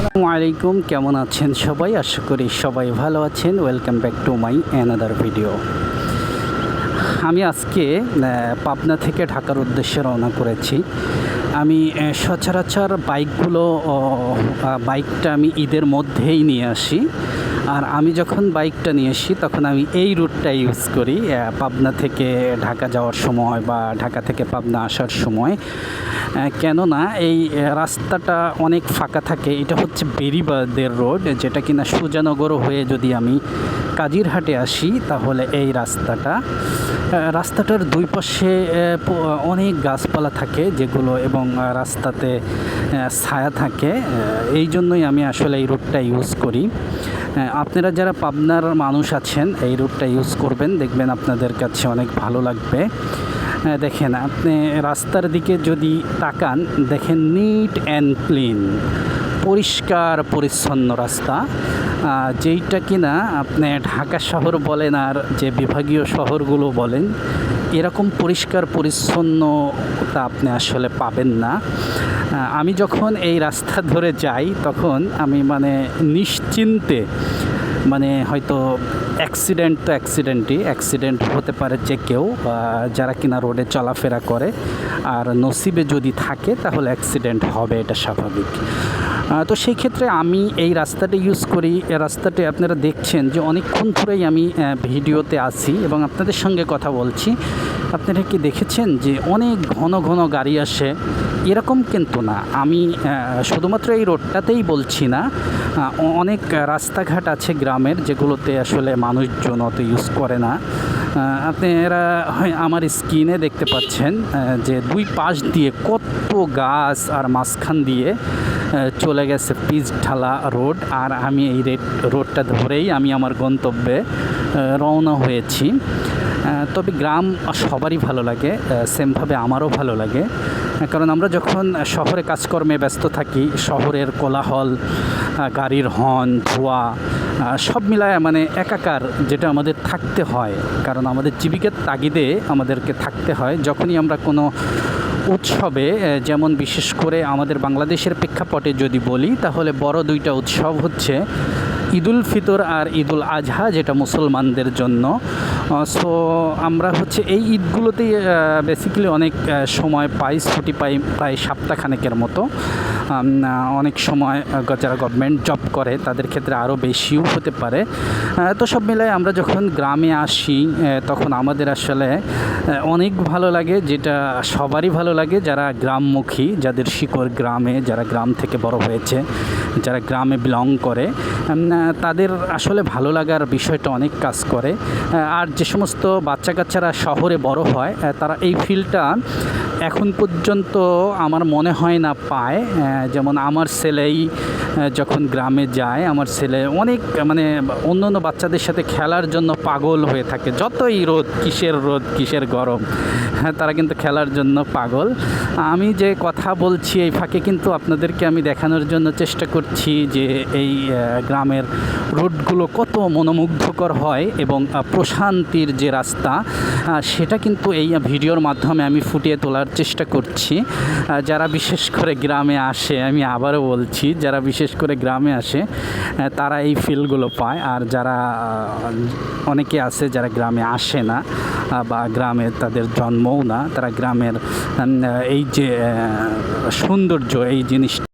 আসসালামু আলাইকুম, কেমন আছেন সবাই? আশা করি সবাই ভালো আছেন। Welcome back to my another video. আমি আজকে পাবনা থেকে ঢাকার উদ্দেশ্যে রওনা করেছি। আমি সচরাচর বাইকটা আমি ঈদের মধ্যেই নিয়ে আসি। আর আমি যখন বাইকটা নিয়ে আসি তখন আমি এই রুটটা ইউজ করি পাবনা থেকে ঢাকা যাওয়ার সময় বা ঢাকা থেকে পাবনা আসার সময়। কেননা এই রাস্তাটা অনেক ফাঁকা থাকে। এটা হচ্ছে বেরিবাদের রোড, যেটা কিনা সুজানগর হয়ে যদি আমি কাজিরহাটে আসি তাহলে এই রাস্তাটার দুই পাশে অনেক গাছপালা থাকে যেগুলো, এবং রাস্তাতে ছায়া থাকে। এই জন্যই আমি আসলে এই রুটটা ইউজ করি। আপনারা যারা পাবনার মানুষ আছেন এই রুটটা ইউজ করবেন, দেখবেন আপনাদের কাছে অনেক ভালো লাগবে। দেখেন, আপনি রাস্তার দিকে যদি তাকান, দেখেন নিট অ্যান্ড ক্লিন, পরিষ্কার পরিচ্ছন্ন রাস্তা, যেইটা কিনা আপনি ঢাকা শহর বলেন আর যে বিভাগীয় শহরগুলো বলেন, এরকম পরিষ্কার পরিচ্ছন্নতা আপনি আসলে পাবেন না। আমি যখন এই রাস্তা ধরে যাই তখন আমি নিশ্চিন্তে, হয়তো অ্যাক্সিডেন্ট হতে পারে যে কেউ যারা কিনা রোডে চলাফেরা করে, আর নসিবে যদি থাকে তাহলে অ্যাক্সিডেন্ট হবে, এটা স্বাভাবিক। তো সেই ক্ষেত্রে আমি এই রাস্তাটা ইউজ করি। এই রাস্তাতে আপনারা দেখছেন যে অনেকক্ষণ ধরেই আমি ভিডিওতে আছি এবং আপনাদের সঙ্গে কথা বলছি। আপনারা কি দেখেছেন যে অনেক ঘন ঘন গাড়ি আসে? এরকম কিন্তু না। আমি শুধুমাত্র এই রোডটাতেই বলছি না, অনেক রাস্তাঘাট আছে গ্রামের যেগুলোতে আসলে মানুষজন অত ইউজ করে না। আপনারা আমার স্ক্রিনে দেখতে পাচ্ছেন যে দুই পাশ দিয়ে কত গাছ, আর মাঝখান দিয়ে চলে গেছে পিচ ঢালা রোড। আর আমি এই রোডটা ধরেই আমি আমার গন্তব্যে রওনা হয়েছি। তবে গ্রাম সবারই ভালো লাগে, সেমভাবে আমারও ভালো লাগে। কারণ আমরা যখন শহরে কাজকর্মে ব্যস্ত থাকি, শহরের কোলাহল, গাড়ির হর্ন, ধোঁয়া, সব মিলায় একাকার, যেটা আমাদের থাকতে হয়, কারণ আমাদের জীবিকার তাগিদে আমাদেরকে থাকতে হয়। যখনই আমরা কোনো উৎসবে, যেমন বিশেষ করে আমাদের বাংলাদেশের প্রেক্ষাপটে যদি বলি, তাহলে বড় দুইটা উৎসব হচ্ছে ঈদুল ফিতর আর ঈদুল আজহা, যেটা মুসলমানদের জন্য। সো আমরা এই ঈদগুলোতেই বেসিক্যালি অনেক সময় পাই, ছুটি পাই প্রায় সপ্তাহখানেকের মতো। অনেক সময় যারা গভর্নমেন্ট জব করে তাদের ক্ষেত্রে আরও বেশিও হতে পারে। তো সব মিলায় আমরা যখন গ্রামে আসি তখন আমাদের আসলে অনেক ভালো লাগে, যেটা সবারই ভালো লাগে যারা গ্রামমুখী, যাদের শিকড় গ্রামে, যারা গ্রাম থেকে বড় হয়েছে, যারা গ্রামে বিলং করে, তাদের আসলে ভালো লাগার বিষয়টা অনেক কাজ করে। আর যে সমস্ত বাচ্চা কাচ্চারা শহরে বড় হয় তারা এই ফিলটা এখন পর্যন্ত আমার মনে হয় না পায়। যেমন আমার ছেলেই যখন গ্রামে যায়, আমার ছেলে অনেক অন্য অন্য বাচ্চাদের সাথে খেলার জন্য পাগল হয়ে থাকে। যতই রোদ কিসের গরম, তারা কিন্তু খেলার জন্য পাগল। আমি যে কথা বলছি এই ফাঁকে কিন্তু আপনাদেরকে আমি দেখানোর জন্য চেষ্টা করছি যে এই গ্রামের রোডগুলো কত মনোমুগ্ধকর হয়, এবং প্রশান্তির যে রাস্তা সেটা কিন্তু এই ভিডিওর মাধ্যমে আমি ফুটিয়ে তোলার চেষ্টা করছি। যারা বিশেষ করে গ্রামে আসে, আমি আবারও বলছি, যারা বিশেষ করে গ্রামে আসে তারা এই ফিলগুলো পায়। আর যারা অনেকে আছে যারা গ্রামে আসে না বা গ্রামে তাদের জন্মও না, তারা গ্রামের এই যে সৌন্দর্য, এই জিনিসটা